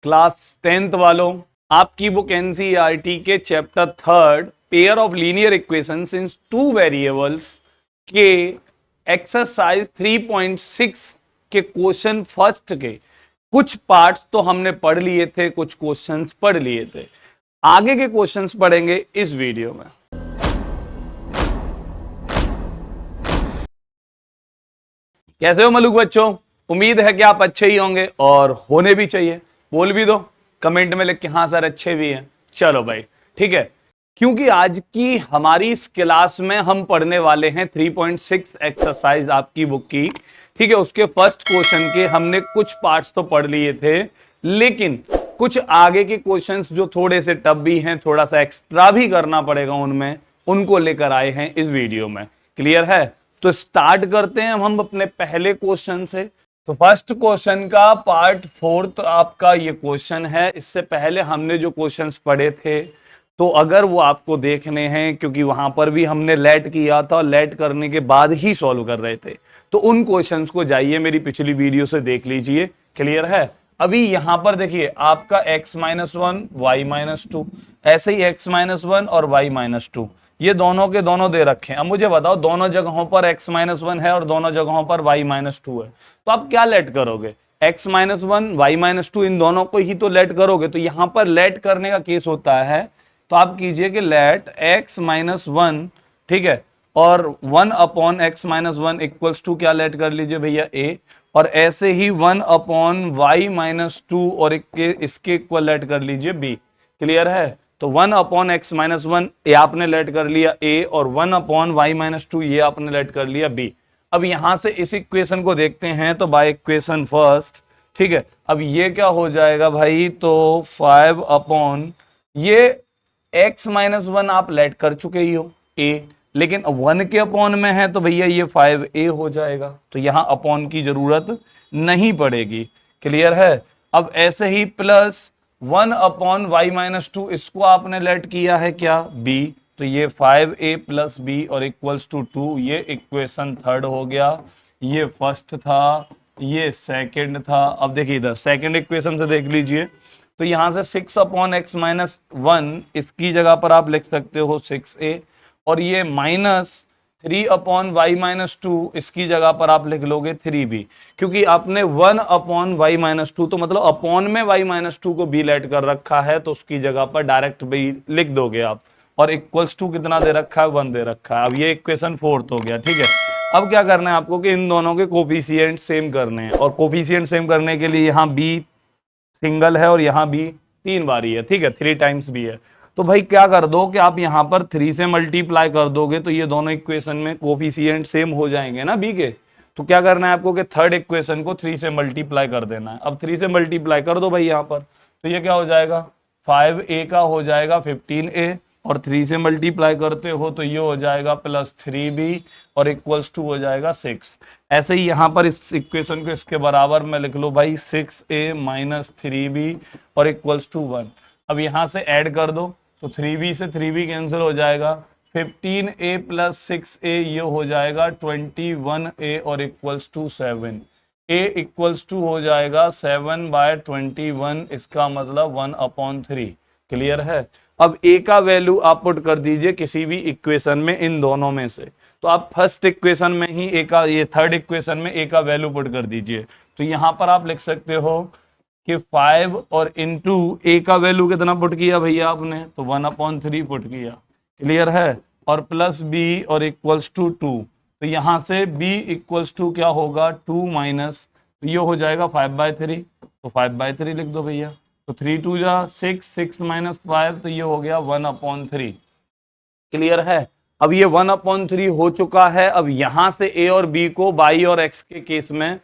Class 10th वालों, आपकी book NCERT के chapter 3 pair of linear equations in two variables के एक्सरसाइज 3.6 के क्वेश्चन फर्स्ट के कुछ पार्ट्स तो हमने पढ़ लिए थे, कुछ क्वेश्चंस पढ़ लिए थे। आगे के क्वेश्चंस पढ़ेंगे इस वीडियो में। कैसे हो मलूक बच्चों? उम्मीद है कि आप अच्छे ही होंगे और होने भी चाहिए। बोल भी दो कमेंट में लिख के हाँ सर अच्छे भी हैं। चलो भाई ठीक है, क्योंकि आज की हमारी इस क्लास में हम पढ़ने वाले हैं 3.6 एक्सरसाइज आपकी बुक की। ठीक है, उसके फर्स्ट क्वेश्चन के हमने कुछ पार्ट्स तो पढ़ लिए थे, लेकिन कुछ आगे के क्वेश्चंस जो थोड़े से टफ भी हैं, थोड़ा सा एक्स्ट्रा भी करना पड़ेगा उनमें, उनको लेकर आए हैं इस वीडियो में। क्लियर है? तो स्टार्ट करते हैं हम अपने पहले क्वेश्चन से। तो फर्स्ट क्वेश्चन का पार्ट 4 आपका ये क्वेश्चन है। इससे पहले हमने जो क्वेश्चंस पढ़े थे, तो अगर वो आपको देखने हैं, क्योंकि वहां पर भी हमने लेट किया था, लेट करने के बाद ही सॉल्व कर रहे थे, तो उन क्वेश्चंस को जाइए मेरी पिछली वीडियो से देख लीजिए। क्लियर है? अभी यहां पर देखिए आपका x-1 y-2, ऐसे ही x-1 और y-2 ये दोनों के दोनों दे रखे हैं। अब मुझे बताओ, दोनों जगहों पर x-1 है और दोनों जगहों पर y-2 है, तो आप क्या लेट करोगे? x-1 y-2 इन दोनों को ही तो लेट करोगे। तो यहां पर लेट करने का केस होता है, तो आप कीजिए कि लेट x-1, ठीक है, और 1/x-1 इक्वल्स टू क्या लेट कर लीजिए भैया a, और ऐसे ही 1/y-2 और इसके इक्वल लेट कर लीजिए b। क्लियर है? तो 1/x-1 ये आपने लेट कर लिया a और 1/y-2 ये आपने लेट कर लिया b। अब यहां से इस इक्वेशन को देखते हैं, तो बाय इक्वेशन फर्स्ट, ठीक है, अब ये क्या हो जाएगा भाई? तो 5 ये x-1 आप लेट कर चुके ही हो a, लेकिन 1 के अपॉन में है तो भैया ये 5a हो जाएगा, तो यहां अपॉन की जरूरत नहीं पड़ेगी। क्लियर है? अब ऐसे ही प्लस 1/y-2 इसको आपने लेट किया है क्या? b, तो ये 5a प्लस b और इक्वल्स टू 2। ये इक्वेशन थर्ड हो गया, ये फर्स्ट था, ये सेकंड था। अब देखिए इधर सेकंड इक्वेशन से देख लीजिए, तो यहां से 6/x-1 इसकी जगह पर आप लिख सकते हो 6a, और ये -3/y-2 इसकी जगह पर आप लिख लोगे 3b, क्योंकि आपने 1/y-2 तो मतलब अपॉन में y-2 को b लेट कर रखा है, तो उसकी जगह पर डायरेक्ट b लिख दोगे आप, और इक्वल्स टू कितना दे रखा है? 1 दे रखा है। अब ये इक्वेशन फोर्थ हो गया। ठीक है, अब क्या करना है आपको कि इन दोनों के कोफिशिएंट सेम करने हैं, और कोफिशिएंट सेम करने के लिए यहाँ b सिंगल है और यहाँ भी 3 बारी है। ठीक है, 3 टाइम्स भी है। तो भाई क्या कर दो कि आप यहाँ पर 3 से मल्टीप्लाई कर दोगे, तो ये दोनों इक्वेशन में कोफिशिएंट सेम हो जाएंगे ना b के। तो क्या करना है आपको कि थर्ड इक्वेशन को 3 से मल्टीप्लाई कर देना है। अब 3 से मल्टीप्लाई कर दो भाई यहाँ पर, तो ये क्या हो जाएगा? 5a का हो जाएगा 15a, और 3 से मल्टीप्लाई करते हो तो ये हो जाएगा प्लस 3b और इक्वल्स टू हो जाएगा 6। ऐसे ही यहाँ पर इस इक्वेशन को इसके बराबर में लिख लो भाई, 6a माइनस 3b और इक्वल्स टू 1। अब यहाँ से ऐड कर दो, तो 3b से 3b कैंसिल हो जाएगा, 15a प्लस 6a ये हो जाएगा 21a और equals to 7। a equals to हो जाएगा 7/21, इसका मतलब 1/3। क्लियर है? अब a का वैल्यू आप पुट कर दीजिए किसी भी इक्वेशन में इन दोनों में से। तो आप फर्स्ट इक्वेशन में ही a का, ये थर्ड इक्वेशन में a का वैल्यू पुट कर दीजिए। तो यहां पर आप लिख सकते हो कि 5 और इंटू a का वैल्यू कितना पुट किया भैया आपने? तो 1/3 पुट किया। क्लियर है? और प्लस b और इक्वल्स टू 2। तो यहां से b इक्वल्स टू क्या होगा? 2 माइनस, तो ये हो जाएगा 5/3, तो 5/3 लिख दो भैया। तो 3 2 जा 6, 6 माइनस 5, तो ये हो गया 1/3। क्लियर है? अब ये 1/3 हो चुका है। अब यहां से a और b को y और x के केस में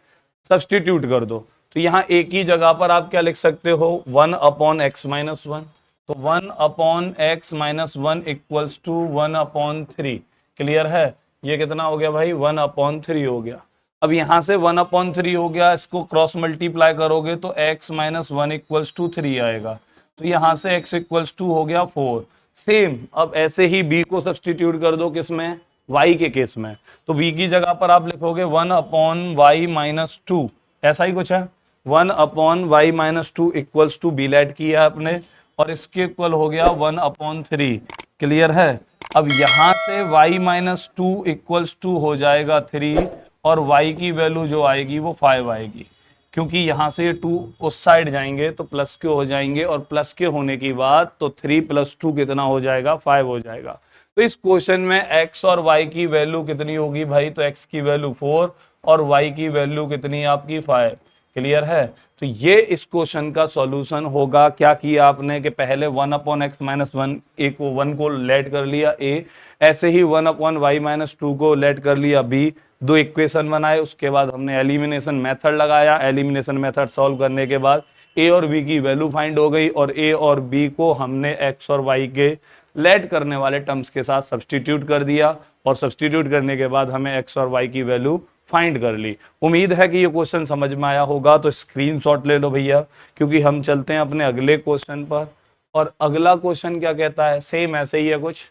सब्सटीट्यूट कर दो, तो यहाँ a की जगह पर आप क्या लिख सकते हो? 1/x-1, तो 1/x-1 इक्वल्स टू 1/3। क्लियर है? ये कितना हो गया भाई? 1/3 हो गया। अब यहां से 1/3 हो गया, इसको क्रॉस मल्टीप्लाई करोगे तो x-1 इक्वल्स टू 3 आएगा, तो यहां से x इक्वल्स टू हो गया 4। सेम अब ऐसे ही b को सब्सटीट्यूट कर दो, किसमें? y के केस में। तो b की जगह पर आप लिखोगे 1/y-2, ऐसा ही कुछ है, 1 upon y minus two equals to b let किया आपने, और इसके इक्वल हो गया 1 अपॉन 3। क्लियर है। अब यहां से y minus two equals to हो जाएगा 3, और y की वैल्यू जो आएगी वो 5 आएगी, क्योंकि यहां से ये 2 उस साइड जाएंगे तो प्लस के हो जाएंगे, और प्लस के होने की बाद तो 3 प्लस 2 कितना हो जाएगा, 5 हो जाएगा। तो इस क्वेश्चन में x और y की वैल्यू कितनी होगी भाई, तो x की वैल्यू 4 और y की वैल्यू कितनी आपकी 5। क्लियर है। तो ये इस क्वेश्चन का सॉल्यूशन होगा। क्या किया आपने कि पहले 1 अपॉन एक्स माइनस वन ए को 1 को लेट कर लिया a, ऐसे ही 1 अपॉन वाई माइनस टू को लेट कर लिया b, दो इक्वेशन बनाए, उसके बाद हमने एलिमिनेशन मेथड लगाया। एलिमिनेशन मेथड सॉल्व करने के बाद a और b की वैल्यू फाइंड हो गई, और a और b को हमने x और y के लेट करने वाले टर्म्स के साथ सब्सटीट्यूट कर दिया, और सब्सटीट्यूट करने के बाद हमें x और y की वैल्यू फाइंड कर ली। उम्मीद है कि ये क्वेश्चन समझ में आया होगा, तो स्क्रीनशॉट ले लो भैया, क्योंकि हम चलते हैं अपने अगले क्वेश्चन पर। और अगला क्वेश्चन क्या कहता है, सेम ऐसे ही है कुछ।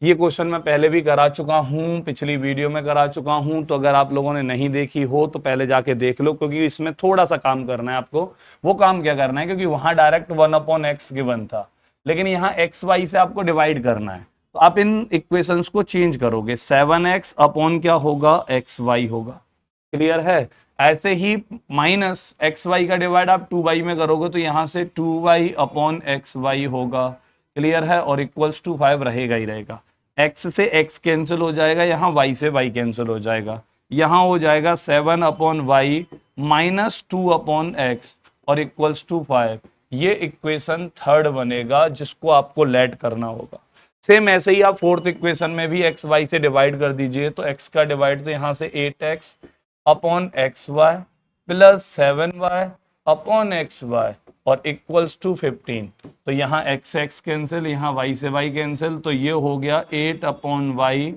ये क्वेश्चन मैं पहले भी करा चुका हूँ, पिछली वीडियो में करा चुका हूँ, तो अगर आप लोगों ने नहीं देखी हो तो पहले जाके देख लो, क्योंकि इसमें थोड़ा सा काम करना है आपको। वो काम क्या करना है, क्योंकि वहां डायरेक्ट 1 अपॉन एक्स गिवन था, लेकिन यहाँ एक्स वाई से आपको डिवाइड करना है। तो आप इन इक्वेशंस को चेंज करोगे, 7x अपॉन क्या होगा, एक्स वाई होगा। क्लियर है। ऐसे ही माइनस एक्स वाई का डिवाइड आप 2y में करोगे, तो यहां से 2y अपॉन एक्स वाई होगा। क्लियर है। और इक्वल्स टू 5 रहेगा ही रहेगा। x से x कैंसिल हो जाएगा, यहाँ y से y कैंसिल हो जाएगा, यहाँ हो जाएगा 7 upon y minus 2 upon x और इक्वल्स टू 5। ये इक्वेशन थर्ड बनेगा, जिसको आपको लेट करना होगा। सेम ऐसे ही आप फोर्थ इक्वेशन में भी एक्स वाई से डिवाइड कर दीजिए, तो x का डिवाइड तो यहाँ से 8x upon x y plus 7y upon x y और इक्वल्स टू 15। तो यहाँ x x कैंसिल, यहाँ y से y कैंसिल, तो ये हो गया 8 upon y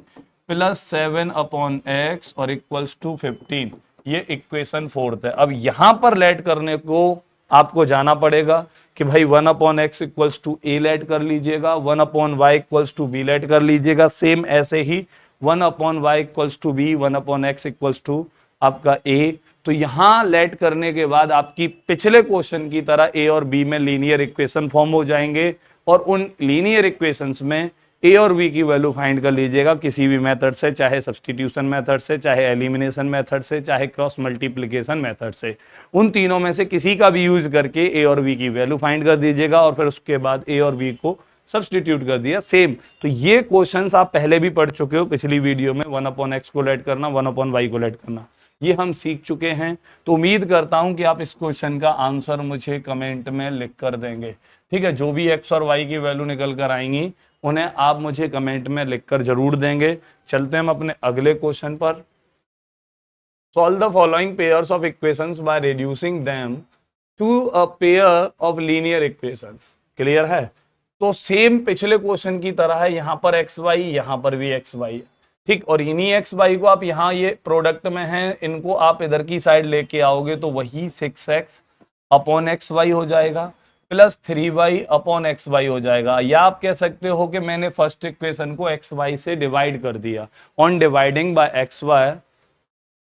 plus 7 upon x और इक्वल्स टू 15। ये इक्वेशन फोर्थ है। अब यहाँ पर लेट करने को आपको जाना पड़ेगा कि भाई 1 upon x equals to a let कर लीजिएगा, 1 upon y equals to b let कर लीजिएगा। सेम ऐसे ही 1 upon y equals to b, 1 upon x equals to आपका ए। तो यहां लेट करने के बाद आपकी पिछले क्वेश्चन की तरह ए और बी में लीनियर इक्वेशन फॉर्म हो जाएंगे, और उन लीनियर इक्वेशंस में ए और बी की वैल्यू फाइंड कर लीजिएगा किसी भी मेथड से, चाहे सब्स्टिट्यूशन मेथड से, चाहे एलिमिनेशन मेथड से, चाहे क्रॉस मल्टीप्लिकेशन मेथड से। उन तीनों में से किसी का भी यूज करके ए और बी की वैल्यू फाइंड कर दीजिएगा, और फिर उसके बाद ए और बी को सब्स्टिट्यूट कर दिया। सेम। तो ये क्वेश्चंस आप पहले भी पढ़ चुके हो पिछली वीडियो में, 1 अपॉन एक्स को लेट करना, 1 अपॉन वाई को लेट करना, ये हम सीख चुके हैं। तो उम्मीद करता हूं कि आप इस क्वेश्चन का आंसर मुझे कमेंट में लिख कर देंगे। ठीक है। जो भी एक्स और वाई की वैल्यू निकल कर आएंगी उन्हें आप मुझे कमेंट में लिखकर जरूर देंगे। चलते हैं हम अपने अगले क्वेश्चन पर। Solve the following pairs of equations by reducing them to a pair of linear equations. Clear है। तो सेम पिछले क्वेश्चन की तरह है, यहां पर एक्स वाई, यहां पर भी एक्स वाई है। ठीक। और इन्हीं एक्स वाई को आप यहाँ ये प्रोडक्ट में हैं, इनको आप इधर की साइड लेके आओगे तो वही 6x अपॉन एक्स वाई हो जाएगा plus 3y upon x Y हो जाएगा। या आप कह सकते हो कि मैंने फर्स्ट इक्वेशन को एक्स वाई से डिवाइड कर दिया, on dividing by x y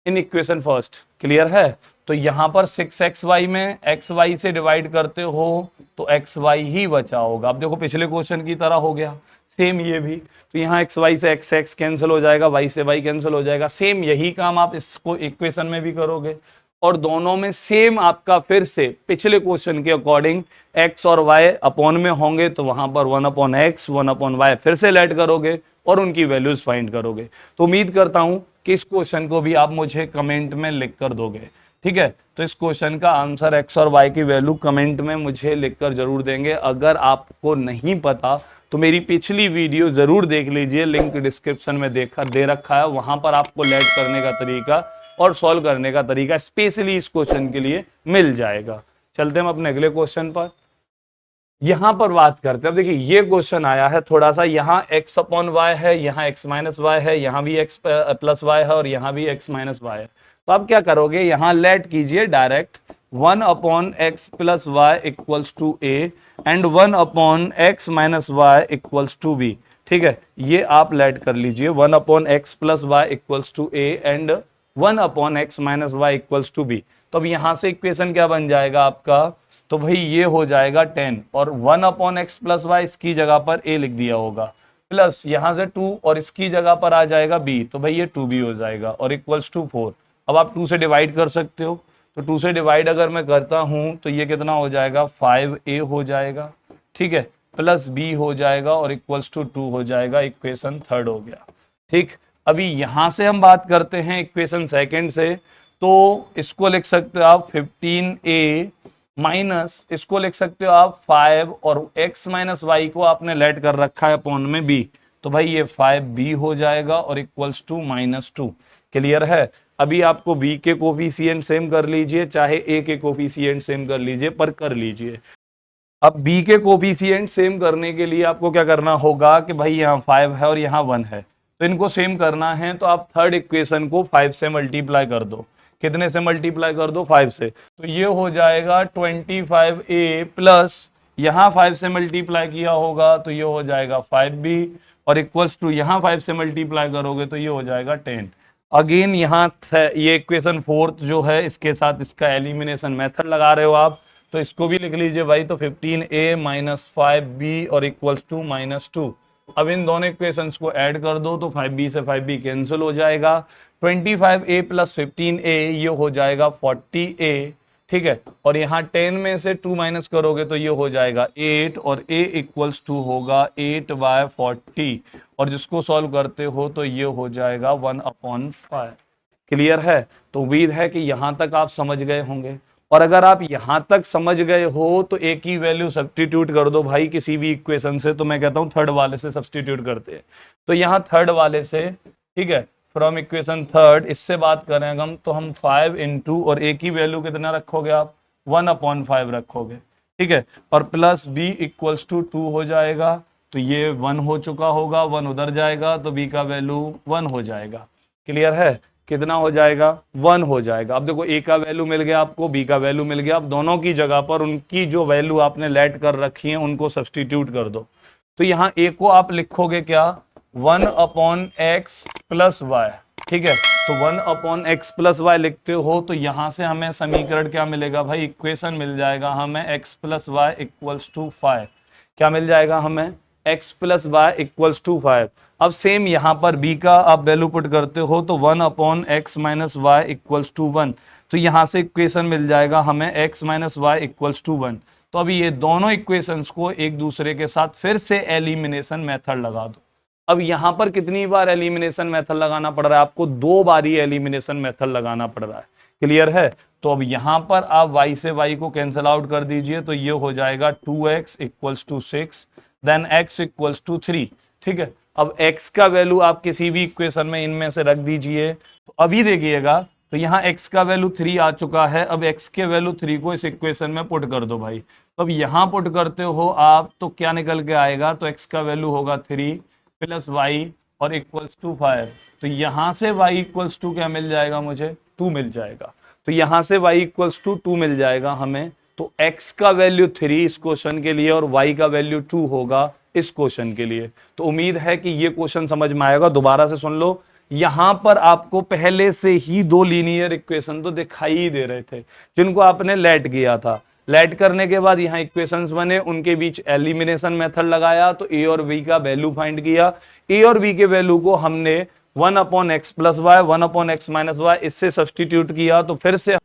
in equation first. Clear है। तो यहाँ पर 6xy में xy से डिवाइड करते हो तो xy ही बचा होगा। अब देखो पिछले क्वेश्चन की तरह हो गया, सेम ये भी। तो यहाँ xy से x कैंसिल हो जाएगा, y से y कैंसिल हो जाएगा। सेम यही काम आप इसको इक्वेशन में भी करोगे, और दोनों में सेम आपका फिर से पिछले क्वेश्चन के अकॉर्डिंग x और y अपॉन में होंगे, तो वहां पर 1 अपॉन एक्स 1 अपॉन y फिर से लेट करोगे और उनकी वैल्यूज फाइंड करोगे। तो उम्मीद करता हूं कि इस क्वेश्चन को भी आप मुझे कमेंट में लिख कर दोगे। ठीक है। तो इस क्वेश्चन का आंसर x और y की वैल्यू कमेंट में मुझे लिखकर जरूर देंगे। अगर आपको नहीं पता तो मेरी पिछली वीडियो जरूर देख लीजिए, लिंक डिस्क्रिप्शन में दे रखा है, वहां पर आपको लेट करने का तरीका और सॉल्व करने का तरीका स्पेशली इस क्वेश्चन के लिए मिल जाएगा। चलते हम अपने अगले क्वेश्चन पर। यहां पर बात करते हैं। अब देखिए ये क्वेश्चन आया है थोड़ा सा, यहाँ x अपॉन वाई है, यहाँ x माइनस वाई है, यहाँ भी x प्लस वाई है और यहाँ भी x माइनस वाई है। तो आप क्या करोगे, यहाँ लेट कीजिए direct 1 upon x plus y equals to a and 1 upon x minus y equals to b. ठीक है। ये आप लेट कर लीजिए, 1 upon x plus y equals to a and 1 upon x minus y equals to b. तो अब यहाँ से इक्वेशन क्या बन जाएगा आपका, तो भाई ये हो जाएगा 10 और 1/x प्लस वाई इसकी जगह पर a लिख दिया होगा, प्लस यहाँ से 2 और इसकी जगह पर आ जाएगा b, तो भाई ये 2b हो जाएगा और इक्वल्स टू 4। अब आप 2 से डिवाइड कर सकते हो, तो 2 से डिवाइड अगर मैं करता हूं तो ये कितना हो जाएगा 5a हो जाएगा, ठीक है, प्लस b हो जाएगा और इक्वल्स टू 2 हो जाएगा। इक्वेशन थर्ड हो गया। ठीक, अभी यहां से हम बात करते हैं इक्वेशन सेकंड से, तो इसको लिख सकते हो आप 15a माइनस इसको लिख सकते हो आप 5 और x माइनस वाई को आपने लेट कर रखा है अपॉन में b, तो भाई ये 5b हो जाएगा और इक्वल्स टू -2। क्लियर है। अभी आपको b के कोफिशिएंट सेम कर लीजिए, चाहे a के कोफिशिएंट सेम कर लीजिए, पर कर लीजिए। अब b के कोफिशिएंट सेम करने के लिए आपको क्या करना होगा कि भाई यहाँ 5 है और यहाँ 1 है, तो इनको सेम करना है, तो आप थर्ड इक्वेशन को 5 से मल्टीप्लाई कर दो। कितने से मल्टीप्लाई कर दो, 5 से, तो ये हो जाएगा 25a प्लस यहाँ 5 से मल्टीप्लाई किया होगा तो ये हो जाएगा 5b और इक्वल्स टू यहाँ 5 से मल्टीप्लाई करोगे तो ये हो जाएगा 10। अगेन यहाँ ये इक्वेशन फोर्थ जो है इसके साथ इसका एलिमिनेशन मेथड लगा रहे हो आप, तो इसको भी लिख लीजिए भाई, तो 15a माइनस 5b और इक्वल्स टू -2। अब इन दोनों इक्वेशंस को ऐड कर दो तो 5b से 5b कैंसिल हो जाएगा, 25a प्लस 15a ये हो जाएगा 40a, ठीक है, और यहाँ 10 में से 2 माइनस करोगे तो ये हो जाएगा 8 और a इक्वल्स टू होगा 8/40 और जिसको सॉल्व करते हो तो ये हो जाएगा 1/5। क्लियर है। तो उम्मीद है कि यहाँ तक आप समझ गए होंगे, और अगर आप यहाँ तक समझ गए हो तो एक ही वैल्यू सब्स्टिट्यूट कर दो भाई किसी भी इक्वेशन से, तो मैं कहता हूँ थर्ड वाले से सब्स्टिट्यूट करते हैं। तो यहाँ थर्ड वाले से, ठीक है, फ्रॉम इक्वेशन थर्ड, इससे बात करें हम तो हम 5 इंटू और एक ही वैल्यू कितना रखोगे आप 1/5 रखोगे, ठीक है, और प्लस b इक्वल्स टू 2 हो जाएगा, तो ये 1 हो चुका होगा, 1 उधर जाएगा तो b का वैल्यू 1 हो जाएगा। क्लियर है, कितना हो जाएगा 1 हो जाएगा। अब देखो a का वैल्यू मिल गया आपको, b का वैल्यू मिल गया, अब दोनों की जगह पर उनकी जो वैल्यू आपने लेट कर रखी है उनको सब्स्टिट्यूट कर दो। तो यहाँ a को आप लिखोगे क्या 1/x प्लस वाई, ठीक है, तो 1/x प्लस वाई लिखते हो तो यहाँ से हमें समीकरण क्या मिलेगा भाई, इक्वेशन मिल जाएगा हमें x plus y equals to 5। क्या मिल जाएगा हमें, x plus y equals to 5। अब सेम यहाँ पर b का आप वैल्यू पुट करते हो तो 1/x minus y equals to 1, तो यहाँ से इक्वेशन मिल जाएगा हमें x minus y equals to 1। तो अभी ये दोनों इक्वेशंस को एक दूसरे के साथ फिर से एलिमिनेशन मेथड लगा दो। अब यहाँ पर कितनी बार एलिमिनेशन मेथड लगाना पड़ रहा है आपको, 2 बार ही एलिमिनेशन मेथड लगाना पड़ रहा है। क्लियर है। तो अब यहाँ पर आप y से y को कैंसिल आउट कर दीजिए, तो ये हो जाएगा 2x equals to 6, then x equals to 3, ठीक है। अब x का वैल्यू आप किसी भी इक्वेशन में इनमें से रख दीजिए, तो अभी देखिएगा तो यहाँ x का वैल्यू 3 आ चुका है। अब x के वैल्यू 3 को इस इक्वेशन में पुट कर दो भाई, तो अब यहाँ पुट करते हो आप तो क्या निकल के आएगा, तो x का वैल्यू होगा 3 प्लस y और इक्वल्स टू 5, तो यहाँ से y इक्वल्स टू क्या मिल जाएगा मुझे, 2 मिल जाएगा। तो यहाँ से y इक्वल्स टू 2 मिल जाएगा हमें, तो x का वैल्यू 3 इस क्वेश्चन के लिए और y का वैल्यू 2 होगा इस क्वेश्चन के लिए। तो उम्मीद है कि ये क्वेश्चन समझ में आएगा। दोबारा से सुन लो, यहां पर आपको पहले से ही 2 लीनियर इक्वेशन तो दिखाई ही दे रहे थे जिनको आपने लेट किया था। लेट करने के बाद यहाँ इक्वेशंस बने, उनके बीच एलिमिनेशन मेथड लगाया, तो a और b का वैल्यू फाइंड किया। a और b के वैल्यू को हमने 1/x plus y 1/x minus y इससे सब्स्टिट्यूट किया, तो फिर से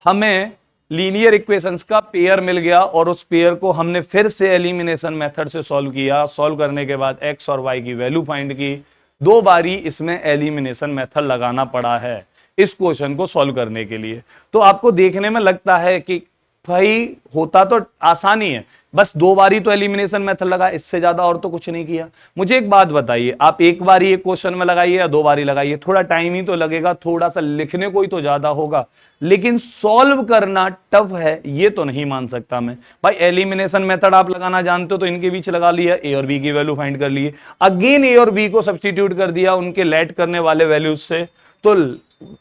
हमें लीनियर इक्वेशंस का पेयर मिल गया और उस पेयर को हमने फिर से एलिमिनेशन मेथड से सॉल्व किया। सॉल्व करने के बाद x और y की वैल्यू फाइंड की। 2 बारी इसमें एलिमिनेशन मेथड लगाना पड़ा है इस क्वेश्चन को सॉल्व करने के लिए। तो आपको देखने में लगता है कि भाई होता तो आसानी है, बस 2 बारी तो एलिमिनेशन मेथड लगा, इससे ज्यादा और तो कुछ नहीं किया। मुझे एक बात बताइए, आप एक बारी एक क्वेश्चन में लगाइए या 2 बारी लगाइए, थोड़ा टाइम ही तो लगेगा, थोड़ा सा लिखने को ही तो ज्यादा होगा, लेकिन सॉल्व करना टफ है ये तो नहीं मान सकता मैं। भाई एलिमिनेशन मेथड आप लगाना जानते हो तो इनके बीच लगा लिया, a और b की वैल्यू फाइंड कर लिए, अगेन a और b को सब्स्टिट्यूट कर दिया उनके लेट करने वाले वैल्यूज से, तो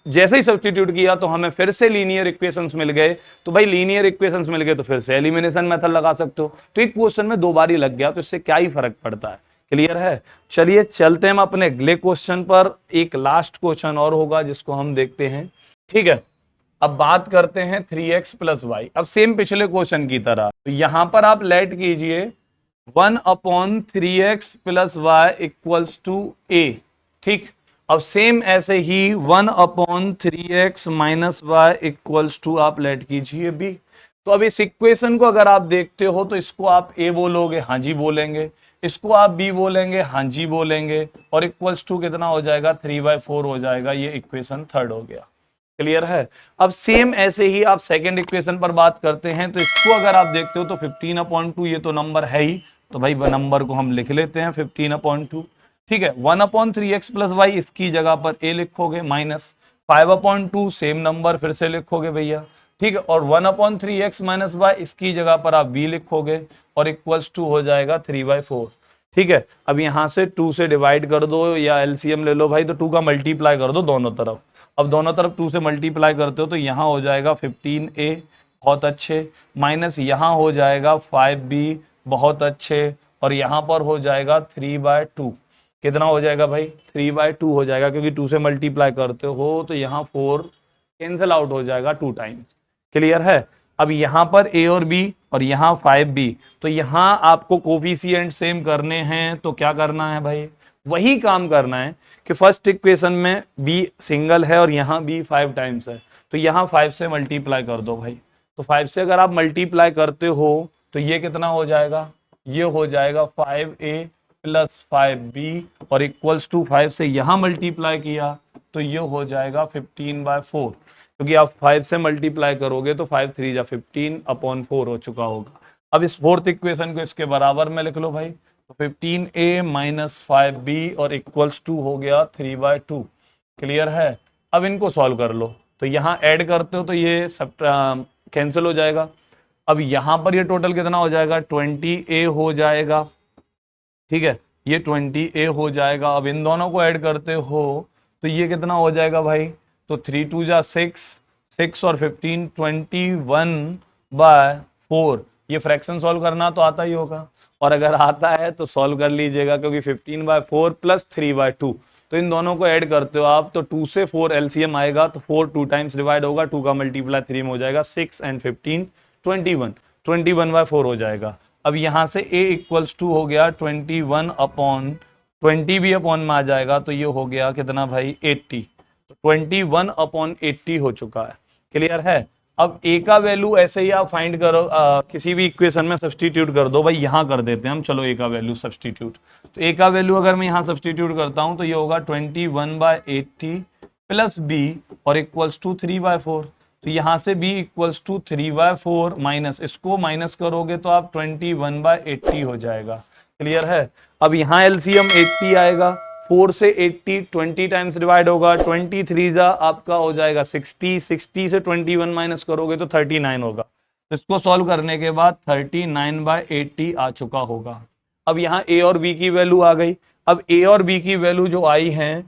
जैसे ही सब्स्टिट्यूट किया तो हमें फिर से लीनियर इक्वेशंस मिल गए। तो भाई लीनियर इक्वेशंस मिल गए तो फिर से एलिमिनेशन मेथड लगा सकते हो। तो एक क्वेश्चन में 2 बार ही लग गया तो इससे क्या ही फर्क पड़ता है। क्लियर है। चलिए चलते हैं हम अपने अगले क्वेश्चन पर। एक लास्ट क्वेश्चन और होगा जिसको हम देखते हैं, ठीक है। अब बात करते हैं 3x प्लस वाई। अब सेम पिछले क्वेश्चन की तरह तो यहां पर आप लेट कीजिए 1/3x plus y equals to a। ठीक, अब सेम ऐसे ही 1/3x minus y equals to आप लेट कीजिए b। तो अब इस इक्वेशन को अगर आप देखते हो तो इसको आप a बोलोगे, हाँ जी बोलेंगे, इसको आप b बोलेंगे, हाँ जी बोलेंगे, और इक्वल्स टू कितना हो जाएगा 3/4 हो जाएगा। ये इक्वेशन थर्ड हो गया। क्लियर है। अब सेम ऐसे ही आप सेकंड इक्वेशन पर बात करते हैं तो इसको अगर आप देखते हो तो 15/2 ये तो नंबर है ही, तो भाई नंबर को हम लिख लेते हैं 15/2। ठीक है, 1/3x प्लस वाई इसकी जगह पर a लिखोगे, माइनस 5/2 सेम नंबर फिर से लिखोगे भैया। ठीक है, और 1/3x माइनस वाई इसकी जगह पर आप b लिखोगे और इक्वल्स टू हो जाएगा 3/4। ठीक है, अब यहां से 2 से डिवाइड कर दो या एलसीएम ले लो भाई, तो 2 का मल्टीप्लाई कर दो दोनों तरफ। अब दोनों तरफ 2 से मल्टीप्लाई करते हो तो यहाँ हो जाएगा 15a, बहुत अच्छे, माइनस यहाँ हो जाएगा 5b, बहुत अच्छे, और यहाँ पर हो जाएगा 3/2। कितना हो जाएगा भाई 3/2 हो जाएगा, क्योंकि 2 से मल्टीप्लाई करते हो तो यहाँ 4 कैंसिल आउट हो जाएगा 2 टाइम्स। क्लियर है। अब यहाँ पर a और b और यहाँ 5b, तो यहाँ आपको कोफिशिएंट सेम करने हैं, तो क्या करना है भाई, वही काम करना है कि फर्स्ट इक्वेशन में b सिंगल है और यहाँ b 5 टाइम्स है, तो यहाँ 5 से मल्टीप्लाई कर दो भाई। तो 5 से अगर आप मल्टीप्लाई करते हो तो ये कितना हो जाएगा, ये हो जाएगा 5a प्लस 5b, और इक्वल्स टू 5 से यहाँ मल्टीप्लाई किया तो ये हो जाएगा 15/4, क्योंकि आप 5 से मल्टीप्लाई करोगे तो 5 3 जा 15/4 हो चुका होगा। अब इस फोर्थ इक्वेशन को इसके बराबर में लिख लो भाई, तो 15a माइनस 5b और इक्वल्स टू हो गया 3/2। क्लियर है। अब इनको सॉल्व कर लो, तो यहाँ ऐड करते हो तो ये सब कैंसिल हो जाएगा। अब यहाँ पर ये टोटल कितना हो जाएगा 20a हो जाएगा। ठीक है, ये 20a हो जाएगा। अब इन दोनों को ऐड करते हो तो ये कितना हो जाएगा भाई, तो 3 2 जा 6, 6 और 15 21/4। ये फ्रैक्शन सॉल्व करना तो आता ही होगा, और अगर आता है तो सॉल्व कर लीजिएगा, क्योंकि 15/4 प्लस 3/2, तो इन दोनों को ऐड करते हो आप तो 2 से 4 एलसीएम आएगा, तो 4 2 टाइम्स डिवाइड होगा, 2 का मल्टीप्लाई 3 में हो जाएगा, 6 एंड 15 21/4 हो जाएगा। अब यहाँ से a इक्वल्स टू हो गया 21/20 भी अपॉन में आ जाएगा, तो ये हो गया कितना भाई 80, तो 21/80 हो चुका है। क्लियर है। अब a का वैल्यू ऐसे ही आप फाइंड करो, किसी भी इक्वेशन में सब्सटीट्यूट कर दो भाई, यहाँ कर देते हैं हम, चलो a का वैल्यू सब्सटीट्यूट। तो a का वैल्यू अगर मैं यहाँ सब्सटीट्यूट करता हूँ तो ये होगा 21/80 प्लस b और इक्वल्स टू 3/4। तो यहाँ से b इक्वल्स टू 3/4 माइनस, इसको माइनस करोगे तो आप 21/80 हो जाएगा। क्लियर है। अब यहाँ एलसीएम 80 आएगा, 4 से 80 20 टाइम्स डिवाइड होगा, 23 जा आपका हो जाएगा 60, 60 से 21 माइनस करोगे तो 39 होगा। इसको सॉल्व करने के बाद 39/80 आ चुका होगा। अब यहाँ a और b की वैल्यू आ गई। अब a और b की वैल्यू जो आई है,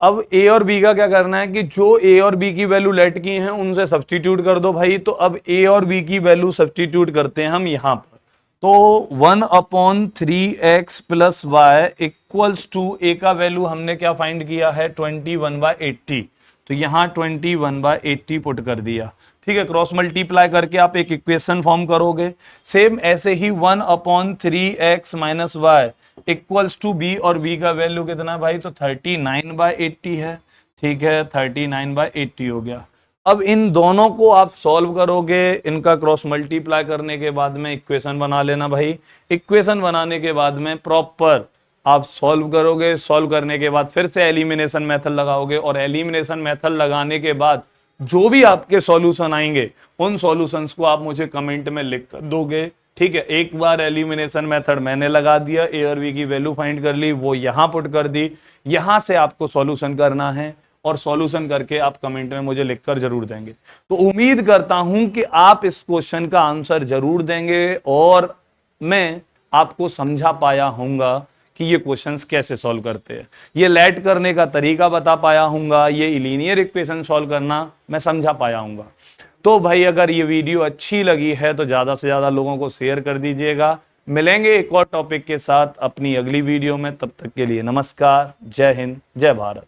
अब a और b का क्या करना है कि जो a और b की वैल्यू लेट की हैं उनसे सब्सटीट्यूट कर दो भाई। तो अब a और b की वैल्यू सब्सटीट्यूट करते हैं हम यहाँ पर, तो 1/3x plus y equals to a का वैल्यू हमने क्या फाइंड किया है 21/80, तो यहाँ 21/80 पुट कर दिया। ठीक है, क्रॉस मल्टीप्लाई करके आप एक इक्वेशन फॉर्म करोगे। सेम ऐसे ही 1/3x minus y equals to b, और b का वैल्यू कितना है भाई, तो 39/80 है। ठीक है, 39/80 हो गया। अब इन दोनों को आप सॉल्व करोगे, इनका क्रॉस मल्टीप्लाई करने के बाद में इक्वेशन बना लेना भाई। इक्वेशन बनाने के बाद में प्रॉपर आप सॉल्व करोगे, सॉल्व करने के बाद फिर से एलिमिनेशन मेथड लगाओगे, और एलिमिनेशन मेथड लगाने के बाद जो भी आपके सॉल्यूशन आएंगे उन सॉल्यूशंस को आप मुझे कमेंट में लिख कर दोगे। ठीक है, एक बार एलिमिनेशन मेथड मैंने लगा दिया, ए और बी की वैल्यू फाइंड कर ली, वो यहां पुट कर दी, यहां से आपको सॉल्यूशन करना है, और सॉल्यूशन करके आप कमेंट में मुझे लिखकर जरूर देंगे। तो उम्मीद करता हूं कि आप इस क्वेश्चन का आंसर जरूर देंगे, और मैं आपको समझा पाया हूंगा कि ये क्वेश्चंस कैसे सॉल्व करते हैं, ये लेट करने का तरीका बता पाया हूंगा, ये लीनियर इक्वेशन सॉल्व करना मैं समझा पाया हूंगा। तो भाई अगर ये वीडियो अच्छी लगी है तो ज़्यादा से ज़्यादा लोगों को शेयर कर दीजिएगा। मिलेंगे एक और टॉपिक के साथ अपनी अगली वीडियो में, तब तक के लिए नमस्कार, जय हिंद, जय भारत।